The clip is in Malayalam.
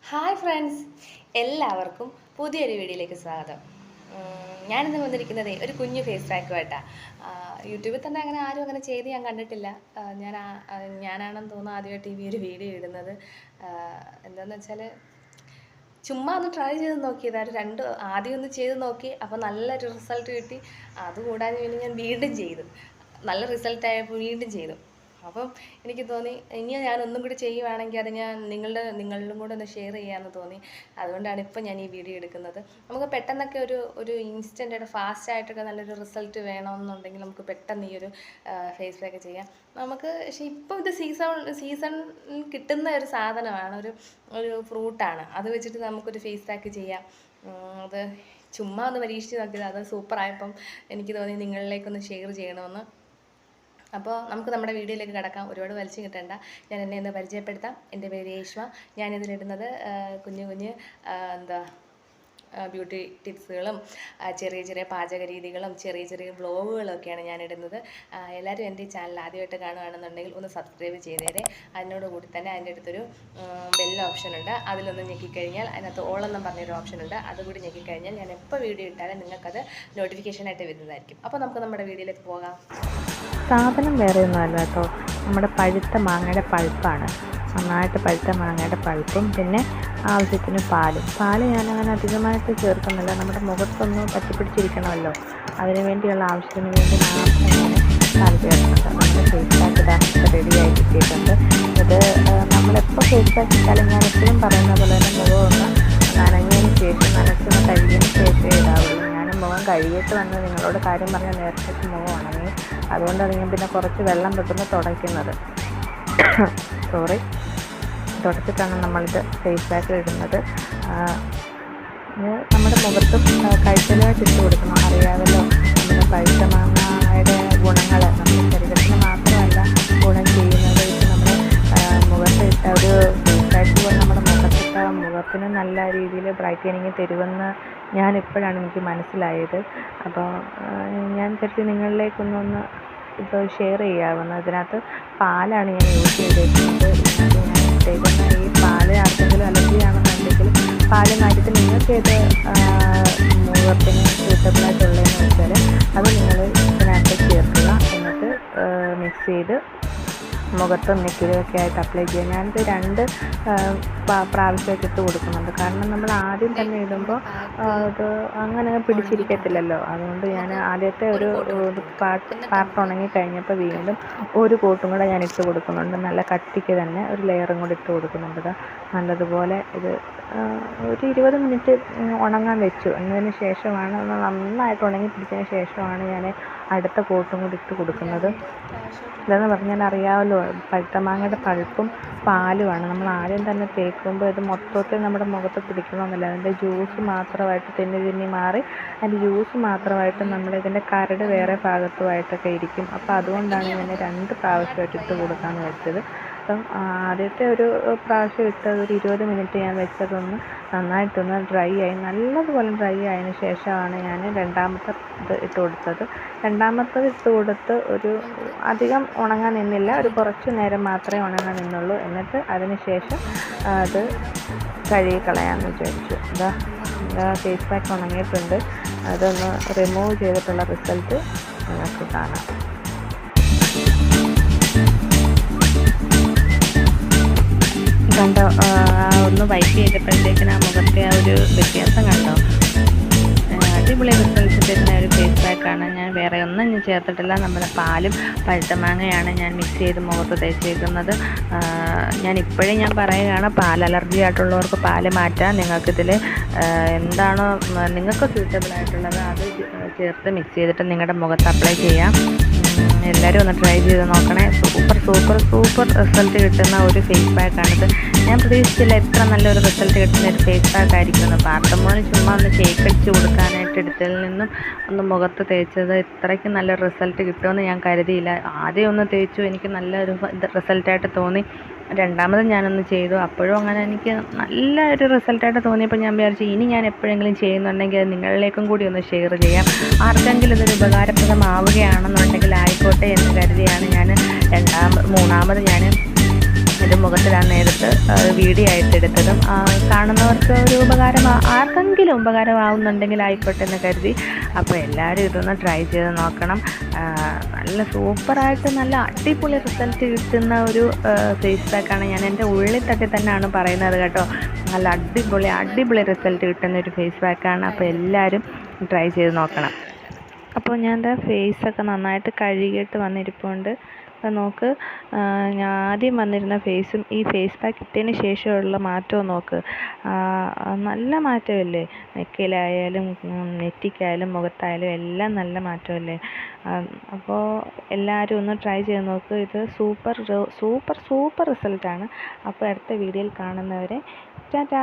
ഹായ് ഫ്രണ്ട്സ്, എല്ലാവർക്കും പുതിയൊരു വീഡിയോയിലേക്ക് സ്വാഗതം. ഞാനിന്ന് വന്നിരിക്കുന്നത് ഒരു കുഞ്ഞു ഫേസ് പാക്കുമായിട്ടാണ്. യൂട്യൂബിൽ തന്നെ അങ്ങനെ ആരും അങ്ങനെ ചെയ്ത് ഞാൻ കണ്ടിട്ടില്ല. ഞാനാണെന്ന് തോന്നുന്നു ആദ്യമായിട്ട് ഈ ഒരു വീഡിയോ ഇടുന്നത്. എന്താണെന്ന് വെച്ചാൽ ചുമ്മാ ഒന്ന് ട്രൈ ചെയ്ത് നോക്കിയതാണ്. ആദ്യം ഒന്ന് ചെയ്ത് നോക്കി, അപ്പോൾ നല്ലൊരു റിസൾട്ട് കിട്ടി. അതുകൂടാതെ പിന്നെ ഞാൻ വീണ്ടും ചെയ്തു. നല്ല റിസൾട്ടായപ്പോൾ വീണ്ടും ചെയ്തു. അപ്പം എനിക്ക് തോന്നി ഇനി ഞാനൊന്നും കൂടി ചെയ്യുവാണെങ്കിൽ അത് ഞാൻ നിങ്ങളിലും കൂടെ ഒന്ന് ഷെയർ ചെയ്യാമെന്ന് തോന്നി. അതുകൊണ്ടാണ് ഇപ്പം ഞാൻ ഈ വീഡിയോ എടുക്കുന്നത്. നമുക്ക് പെട്ടെന്നൊക്കെ ഒരു ഇൻസ്റ്റൻ്റായിട്ട് ഫാസ്റ്റായിട്ടൊക്കെ നല്ലൊരു റിസൾട്ട് വേണമെന്നുണ്ടെങ്കിൽ നമുക്ക് പെട്ടെന്ന് ഈ ഒരു ഫേസ് പാക്ക് ചെയ്യാം. പക്ഷേ ഇപ്പം ഇത് സീസൺ കിട്ടുന്ന ഒരു സാധനമാണ്, ഒരു ഫ്രൂട്ടാണ്. അത് വെച്ചിട്ട് നമുക്കൊരു ഫേസ് പാക്ക് ചെയ്യാം. അത് ചുമ്മാ ഒന്ന് പരീക്ഷിച്ച് നോക്കിയത്, അത് സൂപ്പറായപ്പം എനിക്ക് തോന്നി നിങ്ങളിലേക്കൊന്ന് ഷെയർ ചെയ്യണമെന്ന്. അപ്പോൾ നമുക്ക് നമ്മുടെ വീഡിയോയിലേക്ക് കിടക്കാം. ഒരുപാട് വലിച്ചു കിട്ടേണ്ട, ഞാൻ എന്നെ ഒന്ന് പരിചയപ്പെടുത്താം. എൻ്റെ പേര് യേശ്വ. ഞാനിതിലിടുന്നത് കുഞ്ഞു ബ്യൂട്ടി ടിപ്സുകളും ചെറിയ ചെറിയ പാചക രീതികളും ചെറിയ വ്ളോഗുകളൊക്കെയാണ് ഞാനിടുന്നത്. എല്ലാവരും എൻ്റെ ഈ ചാനൽ ആദ്യമായിട്ട് കാണുകയാണെന്നുണ്ടെങ്കിൽ ഒന്ന് സബ്സ്ക്രൈബ് ചെയ്തേരെ. അതിനോടുകൂടി തന്നെ അതിൻ്റെ അടുത്തൊരു ബെൽ ഓപ്ഷനുണ്ട്. അതിലൊന്ന് ഞെക്കിക്കഴിഞ്ഞാൽ അതിനകത്ത് ഓളെന്നും പറഞ്ഞൊരു ഓപ്ഷനുണ്ട്. അതുകൂടി ഞെക്കിക്കഴിഞ്ഞാൽ ഞാൻ എപ്പോൾ വീഡിയോ ഇട്ടാലും നിങ്ങൾക്കത് നോട്ടിഫിക്കേഷനായിട്ട് വരുന്നതായിരിക്കും. അപ്പോൾ നമുക്ക് നമ്മുടെ വീഡിയോയിലേക്ക് പോകാം. സാധനം വേറെ ഒന്നുമല്ല കേട്ടോ, നമ്മുടെ പഴുത്ത മാങ്ങയുടെ പൾപ്പാണ്. നന്നായിട്ട് പഴുത്ത മാങ്ങയുടെ പൾപ്പും പിന്നെ ആവശ്യത്തിന് പാല് ഞാനങ്ങനെ അധികമായിട്ട് ചേർക്കുന്നില്ല. നമ്മുടെ മുഖത്തൊന്ന് പറ്റിപ്പിടിച്ചിരിക്കണമല്ലോ, അതിന് വേണ്ടിയുള്ള ആവശ്യത്തിന് വേണ്ടി മാത്രം ഞാൻ പാൽ ചേർക്കുന്നുണ്ട്. നമ്മുടെ ഫേസ് പാക്ക് ഇടാൻ റെഡിയായി കിട്ടിയിട്ടുണ്ട്. ഇത് നമ്മളെപ്പോൾ ഫേസ് പാക്ക് ഇട്ടാലും ഞാൻ എപ്പോഴും പറയുന്ന പോലെ തന്നെ മുഖം ഒന്ന് നനഞ്ഞതിന് ശേഷം നനച്ചൊന്ന് കഴുകിയതിന് ശേഷമേ ഇടാവുള്ളൂ. മുഖം കഴുകിയിട്ട് വന്ന് നിങ്ങളോട് കാര്യം പറഞ്ഞാൽ നേരത്തെ മുഖം ഉണങ്ങി, അതുകൊണ്ടാണ് ഞാൻ പിന്നെ കുറച്ച് വെള്ളം പെട്ടെന്ന് തുടയ്ക്കുന്നത്. തുടച്ചിട്ടാണ് നമ്മളിത് ഫേസ് പാക്കിൽ ഇടുന്നത്. നമ്മുടെ മുഖത്തും കഴുത്തിലായിട്ട് ഇട്ട് കൊടുക്കണം. അറിയാമല്ലോ, നമ്മുടെ പഴുത്ത മാങ്ങയുടെ ഗുണങ്ങൾ നമ്മുടെ ശരീരത്തിന് മാത്രമല്ല ഗുണം ചെയ്യുന്നത്. നമ്മുടെ മുഖത്തിട്ട ഒരു ഫേസ് പാക്ക് പോലെ നമ്മുടെ മുഖത്തിന് നല്ല രീതിയിൽ ബ്രൈറ്റനിങ് തരുമെന്ന് ഞാനിപ്പോഴാണ് എനിക്ക് മനസ്സിലായത്. അപ്പോൾ ഞാൻ കരുതി നിങ്ങളിലേക്കൊന്നൊന്ന് ഇപ്പോൾ ഷെയർ ചെയ്യാവുന്ന. ഇതിനകത്ത് പാലാണ് ഞാൻ യൂസ് ചെയ്തിരിക്കുന്നത്. ഞാൻ ഇട്ടേക്കുന്ന ഈ പാല് ആർക്കെങ്കിലും അലർജി ആണെന്നുണ്ടെങ്കിൽ പാല് മാറ്റിയിട്ട് നിങ്ങൾക്ക് ഏത് മുഖത്തിന് സൂട്ടബിളായിട്ടുള്ളതെന്ന് വെച്ചാൽ അത് നിങ്ങൾ ഇതിനകത്ത് ചേർക്കുക. എന്നിട്ട് മിക്സ് ചെയ്ത് മുഖത്തും നെക്കിലൊക്കെ ആയിട്ട് അപ്ലൈ ചെയ്യുക. ഞാനിത് 2 പ്രാവശ്യമായിട്ട് ഇട്ട് കൊടുക്കുന്നുണ്ട്. കാരണം നമ്മൾ ആദ്യം തന്നെ ഇടുമ്പോൾ അത് അങ്ങനെ പിടിച്ചിരിക്കത്തില്ലല്ലോ. അതുകൊണ്ട് ഞാൻ ആദ്യത്തെ ഒരു പാർട്ട് ഉണങ്ങി കഴിഞ്ഞപ്പോൾ വീണ്ടും ഒരു കോട്ടും കൂടെ ഞാൻ ഇട്ട് കൊടുക്കുന്നുണ്ട്. നല്ല കട്ടിക്ക് തന്നെ ഒരു ലെയറും കൂടി ഇട്ട് കൊടുക്കുന്നുണ്ട്. നല്ലതുപോലെ ഇത് ഒരു 20 മിനിറ്റ് ഉണങ്ങാൻ വെച്ചു. എന്നതിന് ശേഷമാണ് നന്നായിട്ട് ഉണങ്ങി പിടിച്ചതിന് ശേഷമാണ് ഞാൻ അടുത്ത കോട്ടും കൂടി ഇട്ട് കൊടുക്കുന്നത്. ഇതെന്ന് പറഞ്ഞാൽ അറിയാമല്ലോ, പഴുത്ത മാങ്ങയുടെ പൾപ്പും പാലുമാണ്. നമ്മൾ ആദ്യം തന്നെ തേക്കുമ്പോൾ ഇത് മൊത്തത്തിൽ നമ്മുടെ മുഖത്ത് പിടിക്കണമെന്നില്ല. അതിൻ്റെ ജ്യൂസ് മാത്രമായിട്ട് തെന്നി മാറി അതിൻ്റെ ജ്യൂസ് മാത്രമായിട്ട് നമ്മളിതിൻ്റെ കരട് വേറെ ഭാഗത്തുമായിട്ടൊക്കെ ഇരിക്കും. അപ്പോൾ അതുകൊണ്ടാണ് ഞാൻ 2 പ്രാവശ്യമായിട്ട് ഇട്ട് കൊടുക്കാമെന്ന് വെച്ചത്. അപ്പം ആദ്യത്തെ ഒരു പ്രാവശ്യം ഇട്ടത് ഒരു 20 മിനിറ്റ് ഞാൻ വെച്ചതൊന്ന് നന്നായിട്ടൊന്ന് നല്ലതുപോലെ ഡ്രൈ ആയതിനു ശേഷമാണ് ഞാൻ രണ്ടാമത്തെ ഇത് ഇട്ട് കൊടുത്തത്. രണ്ടാമത്തത് ഇട്ട് കൊടുത്ത് ഒരു അധികം ഉണങ്ങാൻ നിന്നില്ല, ഒരു കുറച്ച് നേരം മാത്രമേ ഉണങ്ങാൻ നിന്നുള്ളൂ. എന്നിട്ട് അതിന് ശേഷം അത് കഴുകി കളയാമെന്ന് വിചാരിച്ചു. ഇതാ ഫേസ് പാക്ക് ഉണങ്ങിയിട്ടുണ്ട്. അതൊന്ന് റിമൂവ് ചെയ്തിട്ടുള്ള റിസൾട്ട് നിങ്ങൾക്ക് കാണാം. കണ്ടോ, ഒന്ന് വൈപ്പ് ചെയ്തപ്പോഴത്തേക്കിന് ആ മുഖത്തെ ആ ഒരു വ്യത്യാസം കണ്ടോ? അടിപൊളി റിസൾട്ട് തരുന്ന ഒരു ഫേസ് പാക്കാണ്. ഞാൻ വേറെ ഒന്നും ഞാൻ ചേർത്തിട്ടില്ല. നമ്മുടെ പാലും പഴുത്ത മാങ്ങയാണ് ഞാൻ മിക്സ് ചെയ്ത് മുഖത്ത് തേച്ചേക്കുന്നത്. ഞാൻ പറയുകയാണ്, പാൽ അലർജി ആയിട്ടുള്ളവർക്ക് പാല് മാറ്റാം. നിങ്ങൾക്കിതിൽ എന്താണോ നിങ്ങൾക്ക് സ്യൂട്ടബിളായിട്ടുള്ളത് അത് ചേർത്ത് മിക്സ് ചെയ്തിട്ട് നിങ്ങളുടെ മുഖത്ത് അപ്ലൈ ചെയ്യാം. എല്ലാവരും ഒന്ന് ട്രൈ ചെയ്ത് നോക്കണേ. സൂപ്പർ റിസൾട്ട് കിട്ടുന്ന ഒരു ഫേസ് പാക്കാണിത്. ഞാൻ പ്രതീക്ഷിച്ചില്ല ഇത്ര നല്ലൊരു റിസൾട്ട് കിട്ടുന്ന ഒരു ഫേസ് പാക്ക് ആയിരിക്കുമെന്ന്. പാർട്ടമോന് ചുമ്മാ ഒന്ന് ഷേക്ക് അടിച്ച് കൊടുക്കാനായിട്ട് എടുത്തതിൽ നിന്നും ഒന്ന് മുഖത്ത് തേച്ചത് ഇത്രയ്ക്ക് നല്ല റിസൾട്ട് കിട്ടുമെന്ന് ഞാൻ കരുതിയില്ല. ആദ്യം ഒന്ന് തേച്ചു, എനിക്ക് നല്ലൊരു റിസൾട്ടായിട്ട് തോന്നി. രണ്ടാമതും ഞാനൊന്ന് ചെയ്തു, അപ്പോഴും അങ്ങനെ എനിക്ക് നല്ലൊരു റിസൾട്ടായിട്ട് തോന്നിയപ്പോൾ ഞാൻ വിചാരിച്ചു ഇനി ഞാൻ എപ്പോഴെങ്കിലും ചെയ്യുന്നുണ്ടെങ്കിൽ അത് നിങ്ങളിലേക്കും കൂടി ഒന്ന് ഷെയർ ചെയ്യാം. ആർക്കെങ്കിലും ഇതൊരു ഉപകാരപ്രദമാവുകയാണെന്നുണ്ടെങ്കിൽ ആയിക്കോട്ടെ എന്ന് കരുതിയാണ് ഞാൻ മൂന്നാമത് ഞാൻ ഇത് മുഖത്തിലാണ് നേരത്ത് വീഡിയോ ആയിട്ട് എടുത്തതും. കാണുന്നവർക്ക് ഒരു ആർക്കെങ്കിലും ഉപകാരമാവുന്നുണ്ടെങ്കിൽ ആയിക്കോട്ടെ എന്ന് കരുതി. അപ്പോൾ എല്ലാവരും ഇതൊന്ന് ട്രൈ ചെയ്ത് നോക്കണം. നല്ല സൂപ്പറായിട്ട് നല്ല അടിപൊളി റിസൾട്ട് കിട്ടുന്ന ഒരു ഫേസ് പാക്കാണ്. ഞാൻ എൻ്റെ ഉള്ളിൽ തന്നെയാണ് പറയുന്നത് കേട്ടോ. നല്ല അടിപൊളി റിസൾട്ട് കിട്ടുന്ന ഒരു ഫേസ് പാക്കാണ്. അപ്പോൾ എല്ലാവരും ട്രൈ ചെയ്ത് നോക്കണം. അപ്പോൾ ഞാൻ എൻ്റെ ഫേസൊക്കെ നന്നായിട്ട് കഴുകിയിട്ട് വന്നിരിപ്പുണ്ട്. അപ്പോൾ നോക്ക്, ഞാൻ ആദ്യം വന്നിരുന്ന ഫേസും ഈ ഫേസ് പാക്ക് ഇട്ടതിന് ശേഷമുള്ള മാറ്റവും നോക്ക്. നല്ല മാറ്റമല്ലേ? നെക്കിലായാലും നെറ്റിക്കായാലും മുഖത്തായാലും എല്ലാം നല്ല മാറ്റമല്ലേ? അപ്പോൾ എല്ലാവരും ഒന്ന് ട്രൈ ചെയ്ത് നോക്ക്. ഇത് സൂപ്പർ റിസൾട്ടാണ്. അപ്പോൾ അടുത്ത വീഡിയോയിൽ കാണുന്നവരെ ടാറ്റാ.